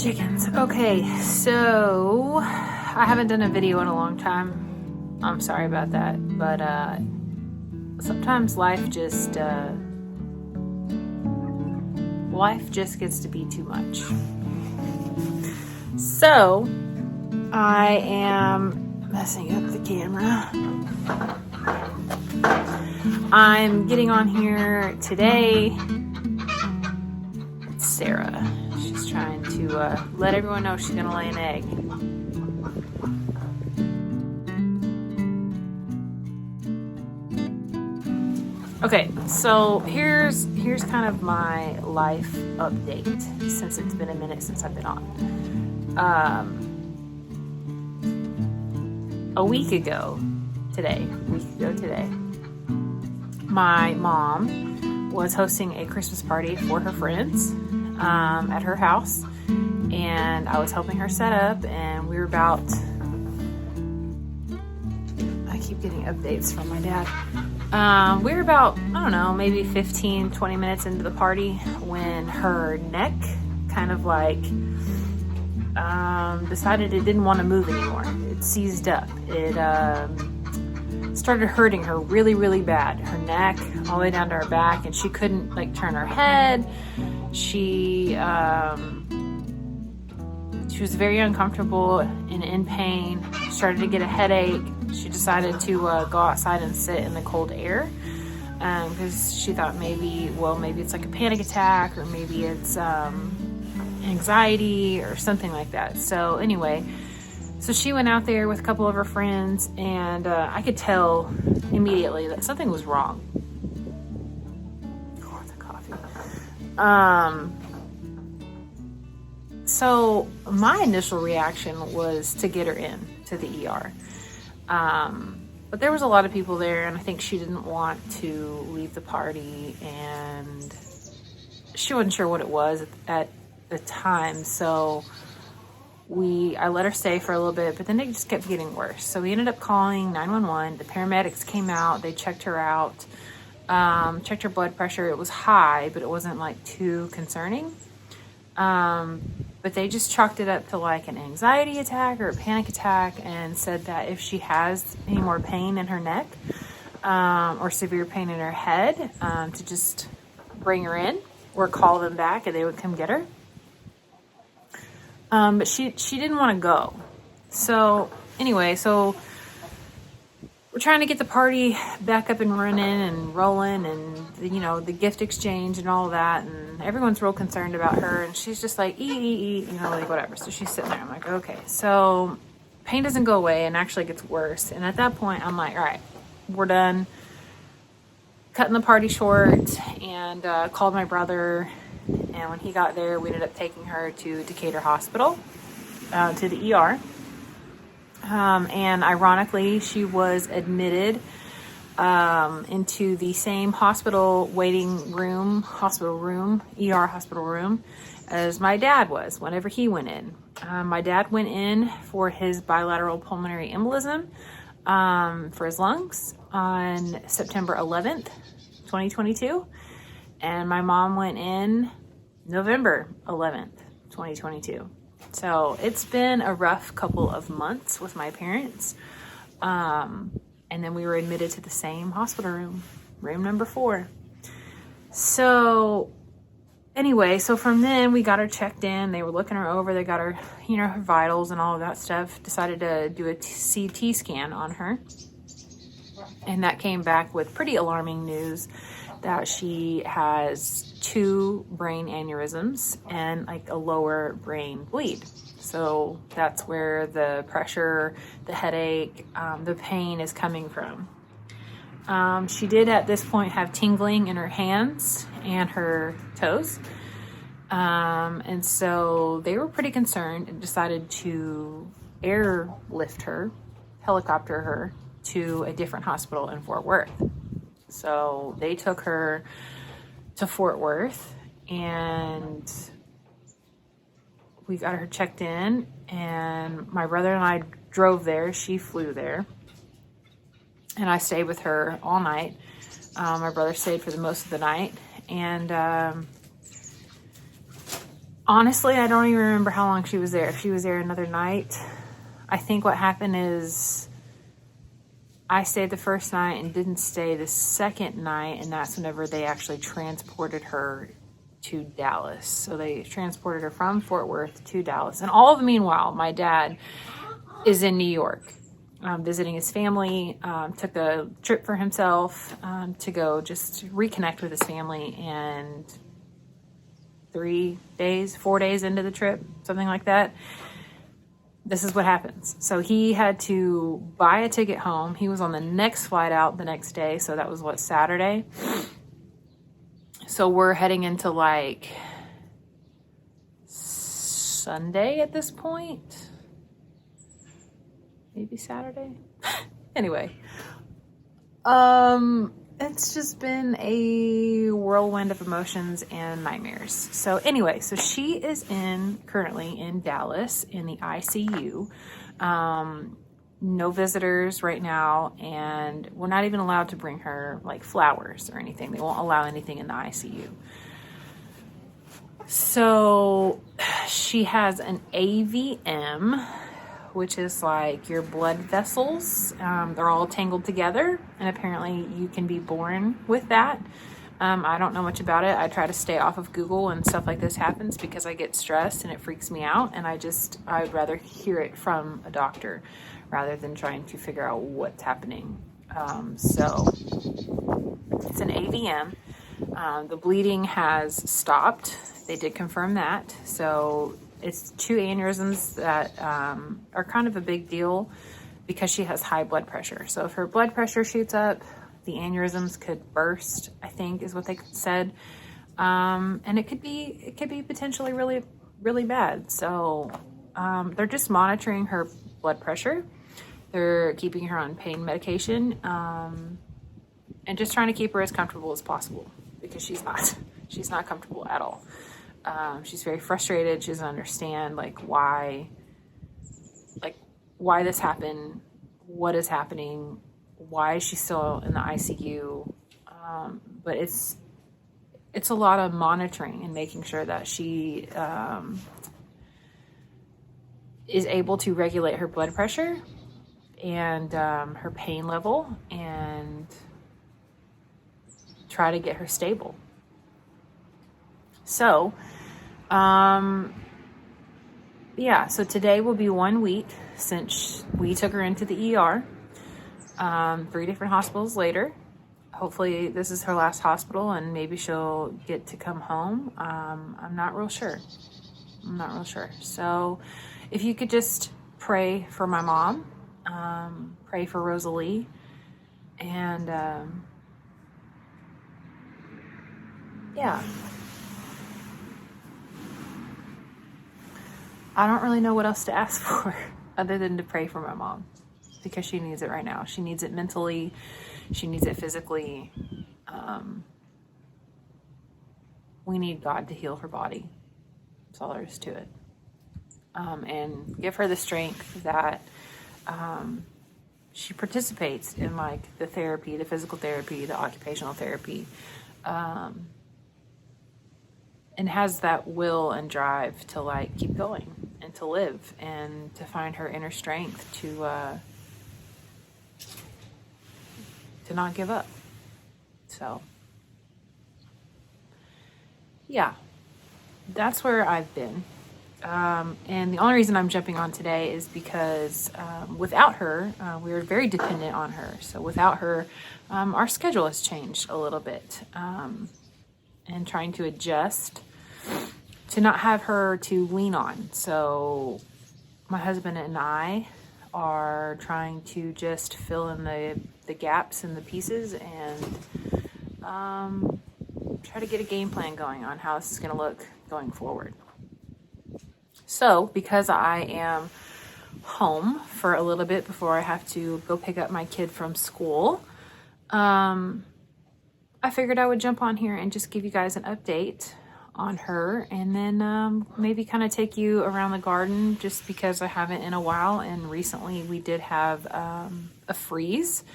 chickens. Okay, so I haven't done a video in a long time. I'm sorry about that, but sometimes life just gets to be too much. So I am messing up the camera. I'm getting on here today. It's Sarah. She's trying to let everyone know she's gonna lay an egg. Okay, so here's kind of my life update since it's been a minute since I've been on. A week ago today, my mom was hosting a Christmas party for her friends at her house, and I was helping her set up, and we were about, I keep getting updates from my dad. We were about, I don't know, maybe 15, 20 minutes into the party when her neck kind of like decided it didn't want to move anymore. It seized up. It started hurting her really, really bad. Her neck all the way down to her back, and she couldn't like turn her head. She was very uncomfortable and in pain. She started to get a headache. She decided to go outside and sit in the cold air because she thought maybe it's like a panic attack, or maybe it's anxiety or something like that. So anyway, so she went out there with a couple of her friends, and I could tell immediately that something was wrong. Oh, the coffee. So my initial reaction was to get her in to the ER. But there was a lot of people there, and I think she didn't want to leave the party, and she wasn't sure what it was at the time. So I let her stay for a little bit, but then it just kept getting worse. So we ended up calling 911. The paramedics came out, they checked her out, checked her blood pressure. It was high, but it wasn't like too concerning. But they just chalked it up to like an anxiety attack or a panic attack, and said that if she has any more pain in her neck, or severe pain in her head, to just bring her in or call them back and they would come get her. But she didn't want to go. So anyway, so we're trying to get the party back up and running and rolling, and the gift exchange and all that, and everyone's real concerned about her, and she's just like like whatever. So she's sitting there. I'm like, okay. So pain doesn't go away and actually gets worse. And at that point, I'm like, all right, we're done. Cutting the party short, and called my brother. And when he got there, we ended up taking her to Decatur Hospital, to the ER. And ironically, she was admitted into the same hospital room, as my dad was whenever he went in. My dad went in for his bilateral pulmonary embolism for his lungs on September 11th, 2022. And my mom went in November 11th, 2022. So it's been a rough couple of months with my parents. And then we were admitted to the same hospital room number 4. So anyway, so from then we got her checked in. They were looking her over. They got her, her vitals and all of that stuff. Decided to do a CT scan on her. And that came back with pretty alarming news that she has 2 brain aneurysms and like a lower brain bleed. So that's where the pressure, the headache, the pain is coming from. She did at this point have tingling in her hands and her toes. And so they were pretty concerned and decided to airlift her, helicopter her to a different hospital in Fort Worth. So they took her to Fort Worth, and we got her checked in, and my brother and I drove there. She flew there, and I stayed with her all night. My brother stayed for the most of the night, and Honestly, I don't even remember how long she was there. If she was there another night. I think what happened is I stayed the first night and didn't stay the second night, and that's whenever they actually transported her to Dallas. So they transported her from Fort Worth to Dallas. And all of the meanwhile, my dad is in New York, visiting his family, took a trip for himself to go just reconnect with his family. And 4 days into the trip, something like that, this is what happens. So he had to buy a ticket home. He was on the next flight out the next day. So that was Saturday. So we're heading into like Sunday at this point. Maybe Saturday. Anyway, it's just been a whirlwind of emotions and nightmares. So anyway, so she is currently in Dallas in the ICU. No visitors right now, and we're not even allowed to bring her like flowers or anything. They won't allow anything in the ICU. So she has an AVM, which is like your blood vessels. They're all tangled together, and apparently you can be born with that. I don't know much about it. I try to stay off of Google when stuff like this happens because I get stressed and it freaks me out, and I'd rather hear it from a doctor rather than trying to figure out what's happening. So it's an AVM. The bleeding has stopped. They did confirm that. So it's 2 aneurysms that are kind of a big deal because she has high blood pressure. So if her blood pressure shoots up, the aneurysms could burst, I think is what they said. And it could be potentially really, really bad. So they're just monitoring her blood pressure. They're keeping her on pain medication and just trying to keep her as comfortable as possible because she's not comfortable at all. She's very frustrated. She doesn't understand why this happened, what is happening, why is she still in the ICU. But it's a lot of monitoring and making sure that she is able to regulate her blood pressure and her pain level and try to get her stable. So, so today will be 1 week since we took her into the ER. 3 different hospitals later. Hopefully this is her last hospital and maybe she'll get to come home. I'm not real sure. So if you could just pray for my mom, pray for Rosalie, and I don't really know what else to ask for other than to pray for my mom because she needs it right now. She needs it mentally. She needs it physically. We need God to heal her body. That's all there is to it. And give her the strength that she participates in the therapy, the physical therapy, the occupational therapy, and has that will and drive to keep going and to live and to find her inner strength to not give up. So that's where I've been. And the only reason I'm jumping on today is because without her, we were very dependent on her. So without her, our schedule has changed a little bit, and trying to adjust to not have her to lean on. So my husband and I are trying to just fill in the gaps and the pieces and try to get a game plan going on how this is going to look going forward. So because I am home for a little bit before I have to go pick up my kid from school, I figured I would jump on here and just give you guys an update on her, and then maybe kind of take you around the garden just because I haven't in a while. And recently we did have a freeze,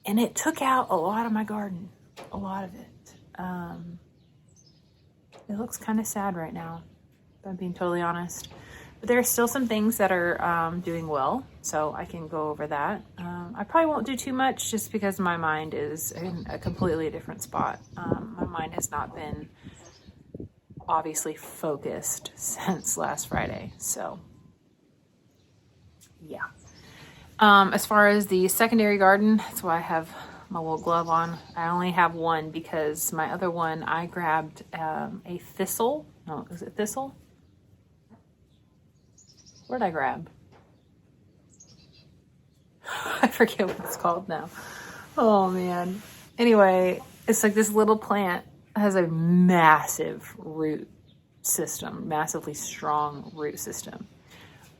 and it took out a lot of my garden, a lot of it. it looks kind of sad right now, if I'm being totally honest. But there are still some things that are doing well, so I can go over that. I probably won't do too much just because my mind is in a completely different spot. My mind has not been obviously focused since last Friday, so yeah. As far as the secondary garden, that's why I have my little glove on. I only have one because my other one, I grabbed a thistle. No, is it thistle? What did I grab? I forget what it's called now. Oh man. Anyway, it's like this little plant has a massive root system, massively strong root system.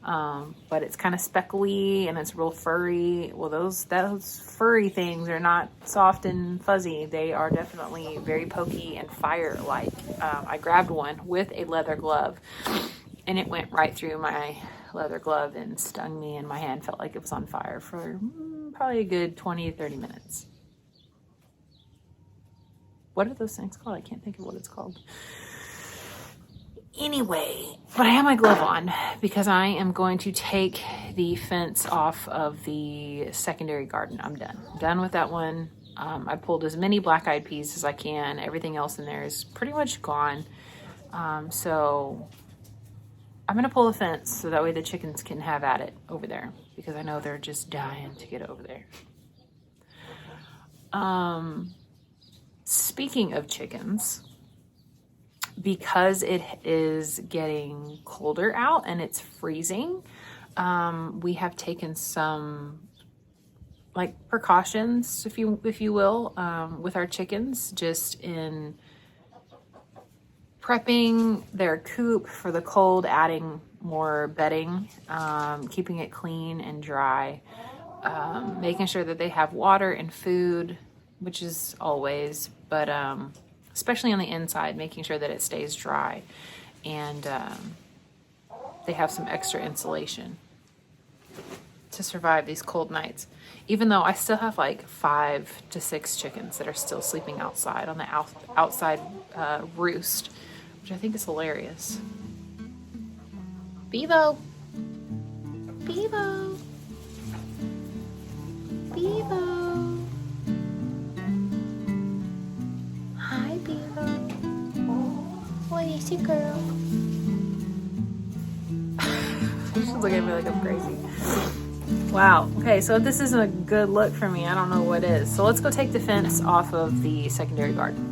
But it's kind of speckly and it's real furry. Well, those furry things are not soft and fuzzy. They are definitely very pokey and fire-like. I grabbed one with a leather glove and it went right through my leather glove and stung me, and my hand felt like it was on fire for probably a good 20 to 30 minutes. What are those things called? I can't think of what it's called. Anyway, but I have my glove on because I am going to take the fence off of the secondary garden. I'm done with that one. I pulled as many black-eyed peas as I can. Everything else in there is pretty much gone. So I'm gonna pull the fence so that way the chickens can have at it over there, because I know they're just dying to get over there. Speaking of chickens, because it is getting colder out and it's freezing, we have taken some like precautions, if you will, with our chickens, just in prepping their coop for the cold, adding more bedding, keeping it clean and dry, making sure that they have water and food, which is always, but especially on the inside, making sure that it stays dry, and they have some extra insulation to survive these cold nights. Even though I still have like 5 to 6 chickens that are still sleeping outside on the outside roost, which I think is hilarious. Bevo! Bevo! Bevo! Hi, Bevo. What is it, girl? She's looking at me like I'm crazy. Wow. Okay, so if this isn't a good look for me, I don't know what is. So let's go take the fence off of the secondary garden.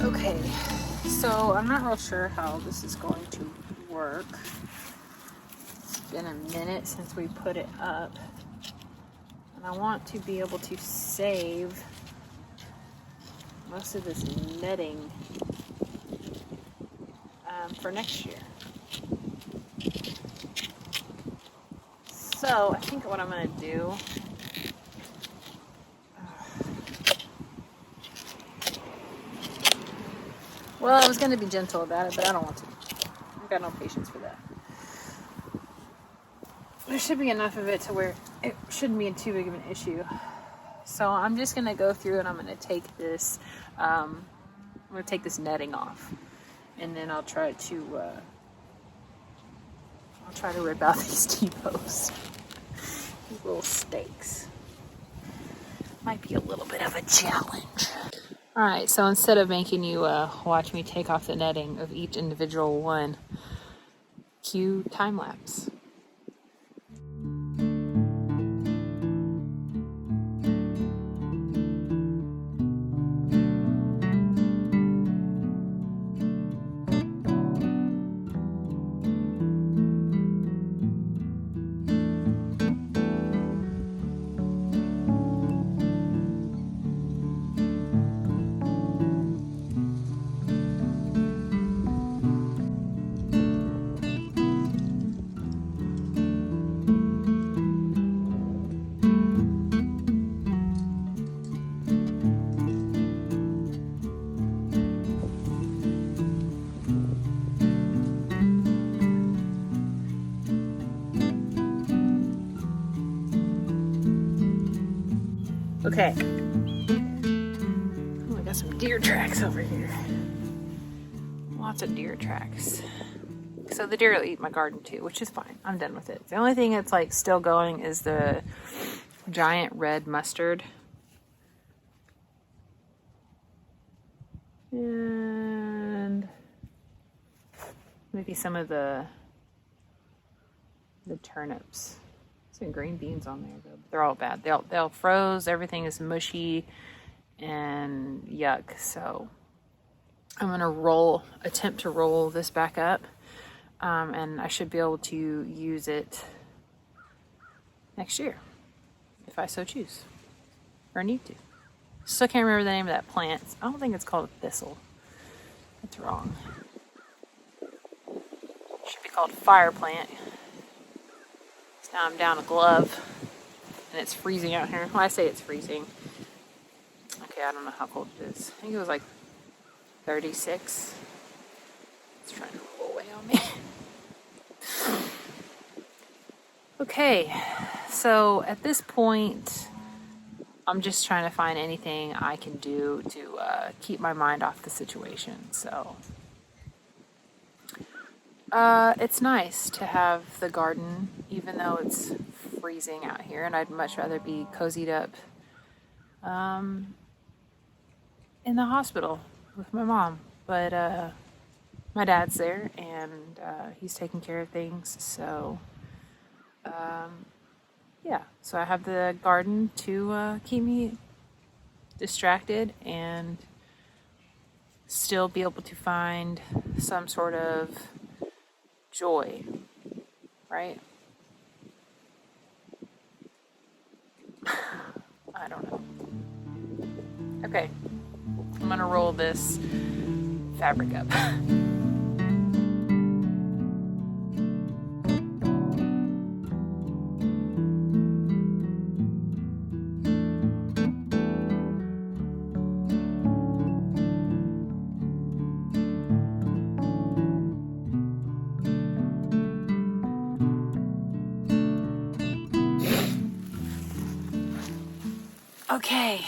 Okay, so I'm not real sure how this is going to work. It's been a minute since we put it up, and I want to be able to save most of this netting for next year. So I think what I'm going to do, well, I was going to be gentle about it, but I don't want to. I've got no patience for that. There should be enough of it to where it shouldn't be too big of an issue. So I'm just going to go through and I'm going to take this, netting off, and then I'll try to rip out these T-posts, these little stakes. Might be a little bit of a challenge. All right, so instead of making you watch me take off the netting of each individual one, cue time lapse. Okay. Oh, I got some deer tracks over here. Lots of deer tracks. So the deer will eat my garden too, which is fine. I'm done with it. The only thing that's like still going is the giant red mustard. And maybe some of the turnips. Some green beans on there though. They're all bad. They'll froze. Everything is mushy and yuck. So I'm gonna attempt to roll this back up, and I should be able to use it next year if I so choose or need to. Still can't remember the name of that plant. I don't think it's called a thistle. That's wrong. It should be called fire plant. So now I'm down a glove and it's freezing out here. Well, I say it's freezing. Okay, I don't know how cold it is. I think it was like 36. It's trying to roll away on me. Okay, so at this point, I'm just trying to find anything I can do to keep my mind off the situation. So it's nice to have the garden, even though it's freezing out here, and I'd much rather be cozied up in the hospital with my mom. But my dad's there, and he's taking care of things. So yeah, so I have the garden to keep me distracted and still be able to find some sort of joy, right? I don't know. Okay, I'm gonna roll this fabric up. Okay.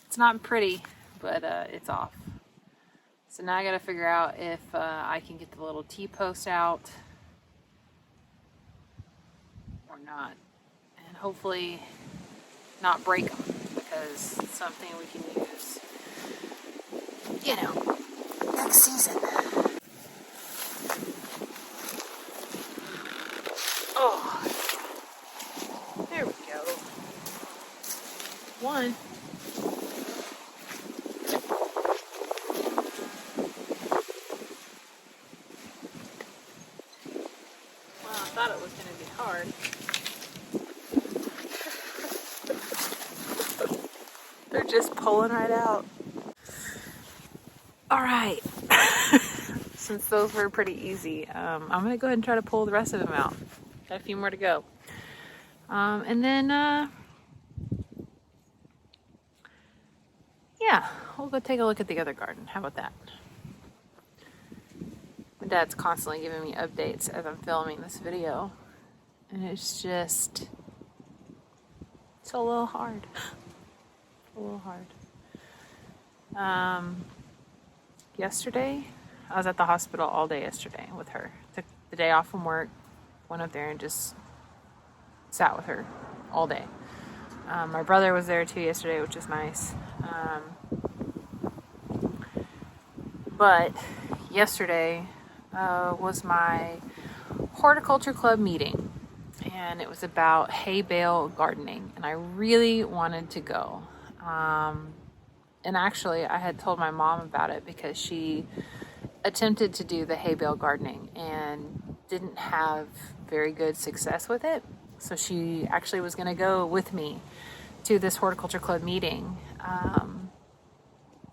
It's not pretty, but it's off. So now I gotta figure out if I can get the little T-post out or not. And hopefully not break them, because it's something we can use, you know, next season. Oh, there we go. One. Well, I thought it was going to be hard. They're just pulling right out. All right. Since those were pretty easy, I'm going to go ahead and try to pull the rest of them out. Got a few more to go. And then, yeah, we'll go take a look at the other garden. How about that? My dad's constantly giving me updates as I'm filming this video. And it's a little hard. A little hard. Yesterday, I was at the hospital all day yesterday with her. Took the day off from work, went up there and just sat with her all day. My brother was there too yesterday, which is nice. But yesterday was my horticulture club meeting, and it was about hay bale gardening, and I really wanted to go. And actually, I had told my mom about it because she attempted to do the hay bale gardening and didn't have very good success with it. So she actually was going to go with me to this horticulture club meeting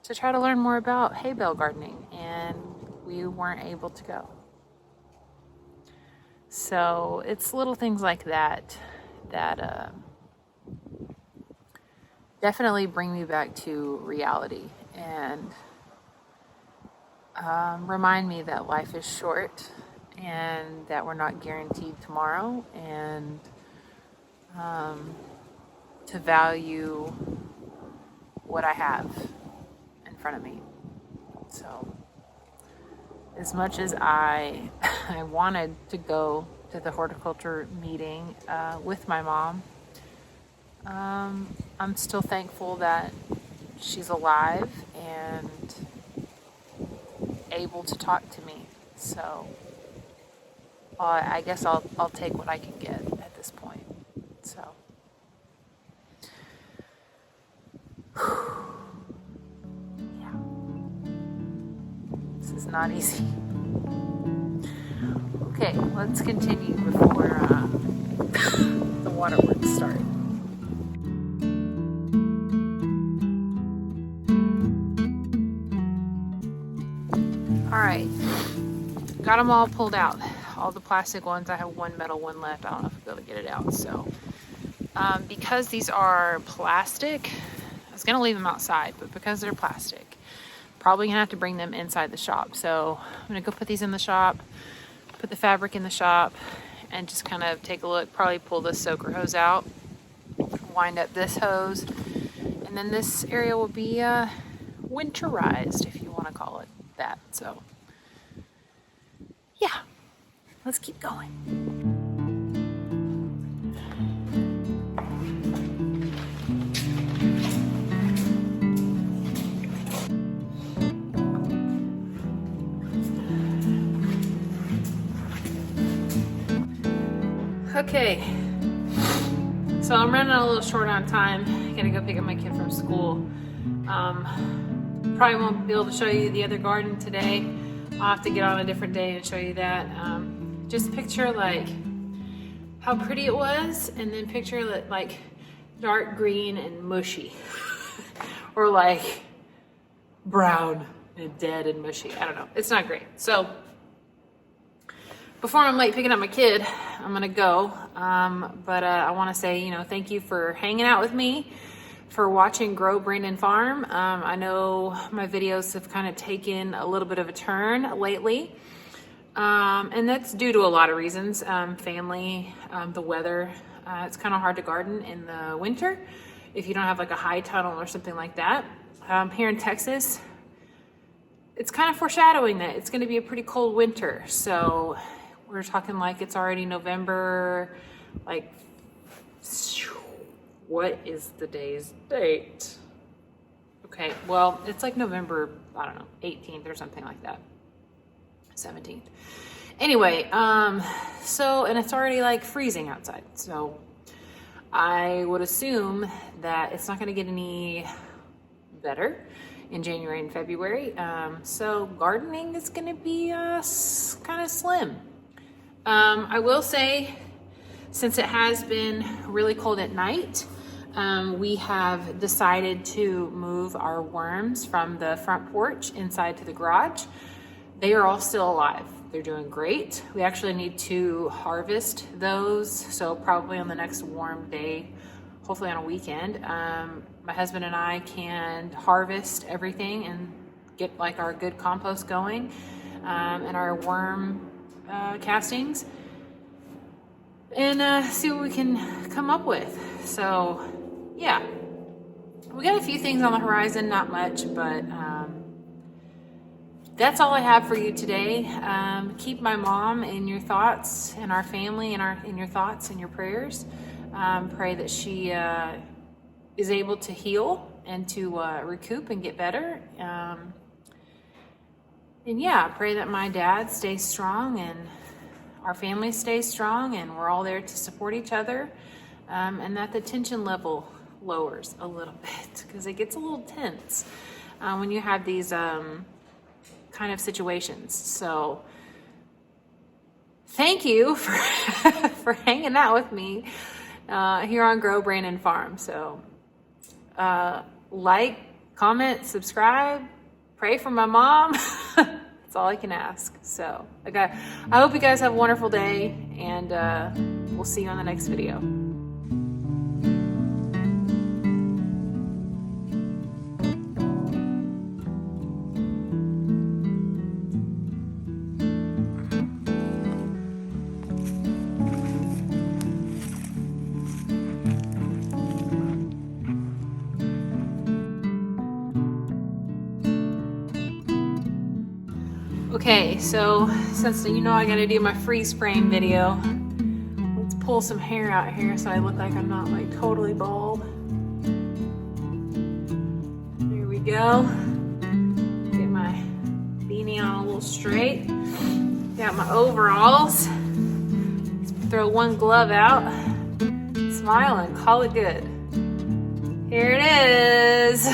to try to learn more about hay bale gardening, and we weren't able to go. So it's little things like that that definitely bring me back to reality and remind me that life is short and that we're not guaranteed tomorrow, and to value what I have in front of me. So as much as I wanted to go to the horticulture meeting with my mom, I'm still thankful that she's alive and able to talk to me. So I guess I'll take what I can get at this point. So yeah, this is not easy. Okay, let's continue before the waterworks start. All right, got them all pulled out. All the plastic ones. I have one metal one left. I don't know if I'll be able to get it out. So because these are plastic, I was gonna leave them outside, but because they're plastic, probably gonna have to bring them inside the shop. So I'm gonna go put these in the shop, put the fabric in the shop, and just kind of take a look. Probably pull this soaker hose out, wind up this hose, and then this area will be winterized, if you want to call it that. So yeah, let's keep going. Okay, so I'm running a little short on time. I gotta go pick up my kid from school. Probably won't be able to show you the other garden today. I'll have to get on a different day and show you that. Just picture like how pretty it was, and then picture it like dark green and mushy, or like brown and dead and mushy. I don't know. It's not great. So before I'm late picking up my kid, I'm gonna go. But I want to say, thank you for hanging out with me, for watching Grow Brandon Farm. I know my videos have kind of taken a little bit of a turn lately, and that's due to a lot of reasons. Family, the weather. It's kind of hard to garden in the winter if you don't have like a high tunnel or something like that. Here in Texas, it's kind of foreshadowing that it's going to be a pretty cold winter. So we're talking like it's already November, like, what is the day's date? Okay, well, it's like November, I don't know, 18th or something like that. 17th. Anyway, so, and it's already like freezing outside. So I would assume that it's not going to get any better in January and February. So gardening is going to be kind of slim. I will say, since it has been really cold at night, we have decided to move our worms from the front porch inside to the garage. They are all still alive. They're doing great. We actually need to harvest those, so probably on the next warm day, hopefully on a weekend, my husband and I can harvest everything and get like our good compost going, and our worm castings, and see what we can come up with. So yeah, we got a few things on the horizon, not much, but that's all I have for you today. Keep my mom in your thoughts, and our family in your thoughts and your prayers. Pray that she is able to heal and to recoup and get better. And yeah, pray that my dad stays strong and our family stays strong, and we're all there to support each other, and that the tension level lowers a little bit, because it gets a little tense when you have these kind of situations. So thank you for hanging out with me here on Grow Brandon Farm. So like, comment, subscribe, pray for my mom. That's all I can ask. So okay, I hope you guys have a wonderful day, and we'll see you on the next video. Okay, so since you know I gotta do my freeze frame video, let's pull some hair out here so I look like I'm not like totally bald. There we go. Get my beanie on a little straight. Got my overalls. Let's throw one glove out. Smile and call it good. Here it is.